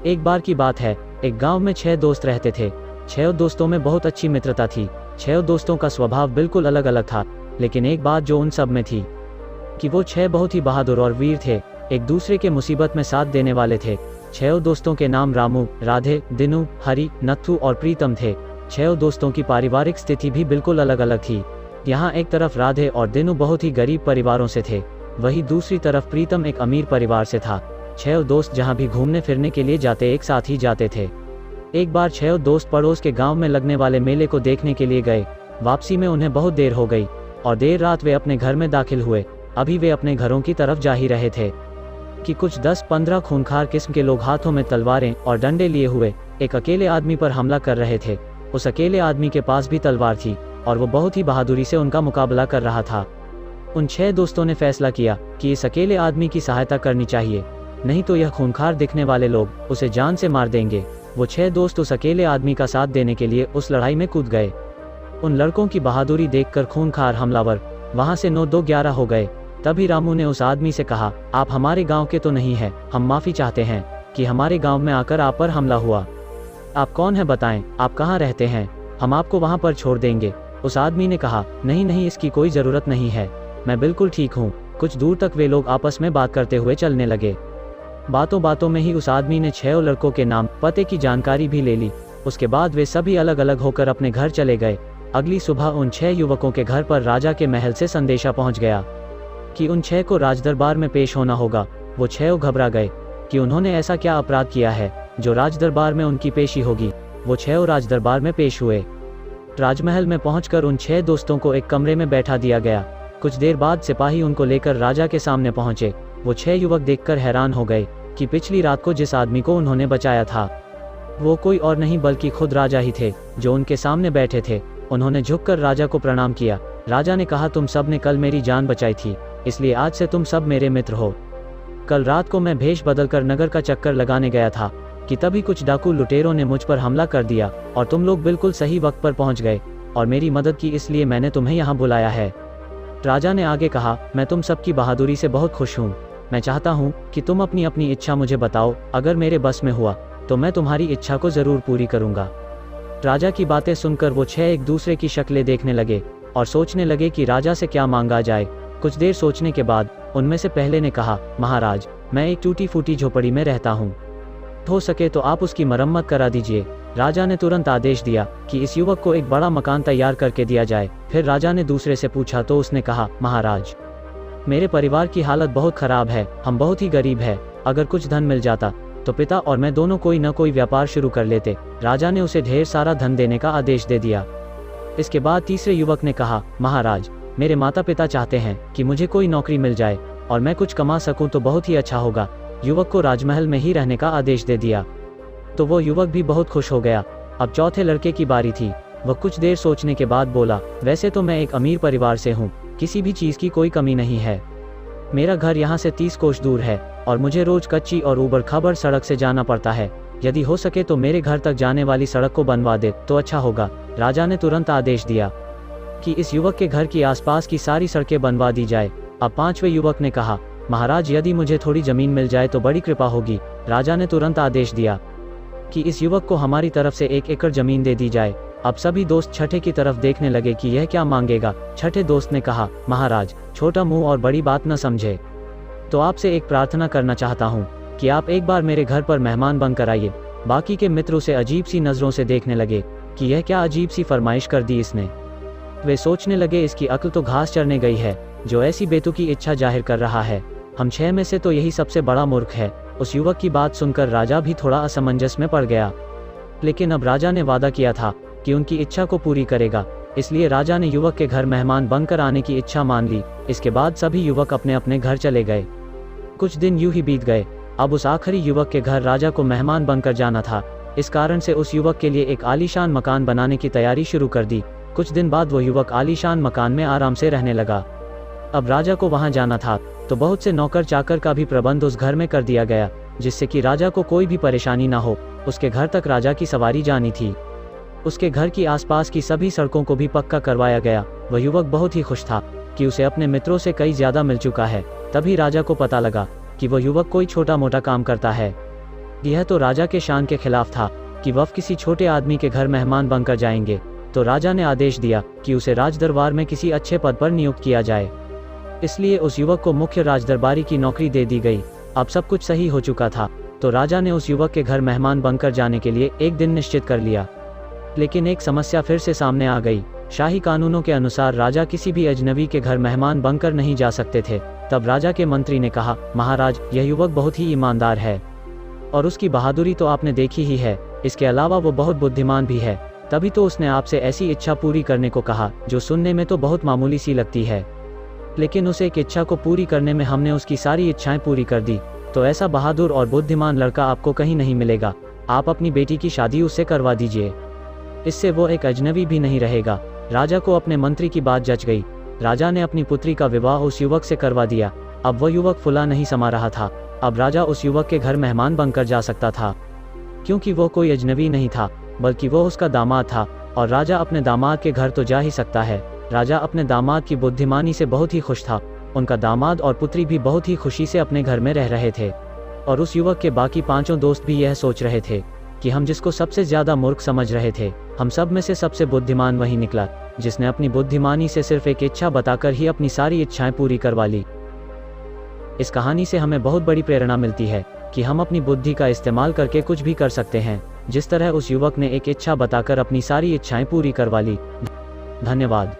एक बार की बात है, एक गांव में 6 दोस्त रहते थे। 6 दोस्तों में बहुत अच्छी मित्रता थी। 6 दोस्तों का स्वभाव बिल्कुल अलग अलग था, लेकिन एक बात जो उन सब में थी कि वो 6 बहुत ही बहादुर और वीर थे, एक दूसरे के मुसीबत में साथ देने वाले थे। 6 दोस्तों के नाम रामू, राधे, दिनू, हरी, नत्थू और प्रीतम थे। 6 दोस्तों की पारिवारिक स्थिति भी बिल्कुल अलग अलग थी। यहाँ एक तरफ राधे और दिनू बहुत ही गरीब परिवारों से थे, वहीं दूसरी तरफ प्रीतम एक अमीर परिवार से था। 6 दोस्त जहाँ भी घूमने फिरने के लिए जाते एक साथ ही जाते थे। एक बार 6 दोस्त पड़ोस के गांव में लगने वाले मेले को देखने के लिए गए। वापसी में उन्हें बहुत देर हो गई और देर रात वे अपने घर में दाखिल हुए। अभी वे अपने घरों की तरफ जा ही रहे थे कि कुछ 10-15 खूंखार किस्म के लोग हाथों में तलवारें और डंडे लिए हुए एक अकेले आदमी पर हमला कर रहे थे। उस अकेले आदमी के पास भी तलवार थी और वो बहुत ही बहादुरी से उनका मुकाबला कर रहा था। उन 6 दोस्तों ने फैसला किया कि इस अकेले आदमी की सहायता करनी चाहिए, नहीं तो यह खूंखार दिखने वाले लोग उसे जान से मार देंगे। वो 6 दोस्त उस अकेले आदमी का साथ देने के लिए उस लड़ाई में कूद गए। उन लड़कों की बहादुरी देखकर खूंखार हमलावर वहां से 9-2-11 हो गए। तभी रामू ने उस आदमी से कहा, आप हमारे गांव के तो नहीं हैं, हम माफी चाहते हैं कि हमारे गांव में आकर आप पर हमला हुआ। आप कौन है बताएं, आप कहाँ रहते हैं, हम आपको वहां पर छोड़ देंगे। उस आदमी ने कहा, नहीं नहीं, इसकी कोई जरूरत नहीं है, मैं बिल्कुल ठीक हूँ। कुछ दूर तक वे लोग आपस में बात करते हुए चलने लगे। बातों बातों में ही उस आदमी ने 6 लड़कों के नाम पते की जानकारी भी ले ली। उसके बाद वे सभी अलग अलग होकर अपने घर चले गए। अगली सुबह उन 6 युवकों के घर पर राजा के महल से संदेशा पहुंच गया कि उन 6 को राजदरबार में पेश होना होगा। वो 6 घबरा गए कि उन्होंने ऐसा क्या अपराध किया है जो राजदरबार में उनकी पेशी होगी। वो 6 राजदरबार में पेश हुए। राजमहल में पहुंचकर उन 6 दोस्तों को एक कमरे में बैठा दिया गया। कुछ देर बाद सिपाही उनको लेकर राजा के सामने पहुंचे। वो 6 युवक देखकर हैरान हो गए कि पिछली रात को जिस आदमी को उन्होंने बचाया था वो कोई और नहीं बल्कि खुद राजा ही थे जो उनके सामने बैठे थे। उन्होंने झुककर राजा को प्रणाम किया। राजा ने कहा, तुम सब ने कल मेरी जान बचाई थी, इसलिए आज से तुम सब मेरे मित्र हो। कल रात को मैं भेष बदलकर नगर का चक्कर लगाने गया था कि तभी कुछ डाकू लुटेरों ने मुझ पर हमला कर दिया और तुम लोग बिल्कुल सही वक्त पर पहुंच गए और मेरी मदद की, इसलिए मैंने तुम्हें यहाँ बुलाया है। राजा ने आगे कहा, मैं तुम सबकी बहादुरी से बहुत खुश हूँ। मैं चाहता हूँ कि तुम अपनी अपनी इच्छा मुझे बताओ, अगर मेरे बस में हुआ तो मैं तुम्हारी इच्छा को जरूर पूरी करूँगा। राजा की बातें सुनकर वो 6 एक दूसरे की शक्लें देखने लगे और सोचने लगे कि राजा से क्या मांगा जाए। कुछ देर सोचने के बाद उनमें से पहले ने कहा, महाराज, मैं एक टूटी फूटी झोपड़ी में रहता हूँ, हो सके तो आप उसकी मरम्मत करा दीजिए। राजा ने तुरंत आदेश दिया कि इस युवक को एक बड़ा मकान तैयार करके दिया जाए। फिर राजा ने दूसरे से पूछा तो उसने कहा, महाराज, मेरे परिवार की हालत बहुत खराब है, हम बहुत ही गरीब है, अगर कुछ धन मिल जाता तो पिता और मैं दोनों कोई न कोई व्यापार शुरू कर लेते। राजा ने उसे ढेर सारा धन देने का आदेश दे दिया। इसके बाद तीसरे युवक ने कहा, महाराज, मेरे माता पिता चाहते हैं कि मुझे कोई नौकरी मिल जाए और मैं कुछ कमा सकूं तो बहुत ही अच्छा होगा। युवक को राजमहल में ही रहने का आदेश दे दिया तो वो युवक भी बहुत खुश हो गया। अब चौथे लड़के की बारी थी। वह कुछ देर सोचने के बाद बोला, वैसे तो मैं एक अमीर परिवार से हूँ, किसी भी चीज़ की कोई कमी नहीं है। मेरा घर यहाँ से 30 कोस दूर है और मुझे रोज कच्ची और ऊबड़ खाबड़ सड़क से जाना पड़ता है। यदि हो सके तो मेरे घर तक जाने वाली सड़क को बनवा दे तो अच्छा होगा। राजा ने तुरंत आदेश दिया कि इस युवक के घर की आसपास की सारी सड़कें बनवा दी जाए। अब 5वें युवक ने कहा, महाराज, यदि मुझे थोड़ी जमीन मिल जाए तो बड़ी कृपा होगी। राजा ने तुरंत आदेश दिया कि इस युवक को हमारी तरफ से 1 एकड़ जमीन दे दी जाए। अब सभी दोस्त छठे की तरफ देखने लगे कि यह क्या मांगेगा। छठे दोस्त ने कहा, महाराज, छोटा मुंह और बड़ी बात न समझे, तो आपसे एक प्रार्थना करना चाहता हूँ कि आप एक बार मेरे घर पर मेहमान बनकर आइए। बाकी के मित्र उसे अजीब सी नजरों से देखने लगे कि यह क्या अजीब सी फरमाइश कर दी इसने। वे सोचने लगे, इसकी अक्ल तो घास चरने गई है जो ऐसी बेतुकी इच्छा जाहिर कर रहा है। हम 6 में से तो यही सबसे बड़ा मूर्ख है। उस युवक की बात सुनकर राजा भी थोड़ा असमंजस में पड़ गया, लेकिन अब राजा ने वादा किया था कि उनकी इच्छा को पूरी करेगा, इसलिए राजा ने युवक के घर मेहमान बनकर आने की इच्छा मान ली। इसके बाद सभी युवक अपने अपने घर चले गए। कुछ दिन यूं ही बीत गए। अब उस आखिरी युवक के घर राजा को मेहमान बनकर जाना था। इस कारण से उस युवक के लिए एक आलीशान मकान बनाने की तैयारी शुरू कर दी। कुछ दिन बाद वो युवक आलीशान मकान में आराम से रहने लगा। अब राजा को वहां जाना था तो बहुत से नौकर चाकर का भी प्रबंध उस घर में कर दिया गया, जिससे कि राजा को कोई भी परेशानी ना हो। उसके घर तक राजा की सवारी जानी थी। उसके घर की आसपास की सभी सड़कों को भी पक्का करवाया गया। वह युवक बहुत ही खुश था कि उसे अपने मित्रों से कई ज्यादा मिल चुका है। तभी राजा को पता लगा कि वह युवक कोई छोटा मोटा काम करता है यह तो राजा के शान के खिलाफ था कि वह किसी छोटे आदमी के घर मेहमान बनकर जाएंगे। तो राजा ने आदेश दिया कि उसे राजदरबार में किसी अच्छे पद पर नियुक्त किया जाए। इसलिए उस युवक को मुख्य राजदरबारी की नौकरी दे दी गई। अब सब कुछ सही हो चुका था, तो राजा ने उस युवक के घर मेहमान बनकर जाने के लिए एक दिन निश्चित कर लिया। लेकिन एक समस्या फिर से सामने आ गई। शाही कानूनों के अनुसार राजा किसी भी अजनबी के घर मेहमान बनकर नहीं जा सकते थे। तब राजा के मंत्री ने कहा, महाराज, यह युवक बहुत ही ईमानदार है और उसकी बहादुरी तो आपने देखी ही है, इसके अलावा वो बहुत बुद्धिमान भी है। तभी तो उसने आपसे ऐसी इच्छा पूरी करने को कहा जो सुनने में तो बहुत मामूली सी लगती है, लेकिन उस एक इच्छा को पूरी करने में हमने उसकी सारी इच्छाएं पूरी कर दी। तो ऐसा बहादुर और बुद्धिमान लड़का आपको कहीं नहीं मिलेगा। आप अपनी बेटी की शादी उससे करवा दीजिए, इससे वो एक अजनबी भी नहीं रहेगा। राजा को अपने मंत्री की बात जच गई। राजा ने अपनी पुत्री का विवाह उस युवक से करवा दिया। अब वह युवक फुला नहीं समा रहा था। अब राजा उस युवक के घर मेहमान बनकर जा सकता था, क्योंकि वो कोई अजनबी नहीं था, बल्कि वो उसका दामाद था। और राजा अपने दामाद के घर तो जा ही सकता है। राजा अपने दामाद की बुद्धिमानी से बहुत ही खुश था। उनका दामाद और पुत्री भी बहुत ही खुशी से अपने घर में रह रहे थे। और उस युवक के बाकी 5 दोस्त भी यह सोच रहे थे कि हम जिसको सबसे ज्यादा मूर्ख समझ रहे थे, हम सब में से सबसे बुद्धिमान वही निकला, जिसने अपनी बुद्धिमानी से सिर्फ एक इच्छा बताकर ही अपनी सारी इच्छाएं पूरी करवा ली। इस कहानी से हमें बहुत बड़ी प्रेरणा मिलती है कि हम अपनी बुद्धि का इस्तेमाल करके कुछ भी कर सकते हैं, जिस तरह उस युवक ने एक इच्छा बताकर अपनी सारी इच्छाएं पूरी करवा ली। धन्यवाद।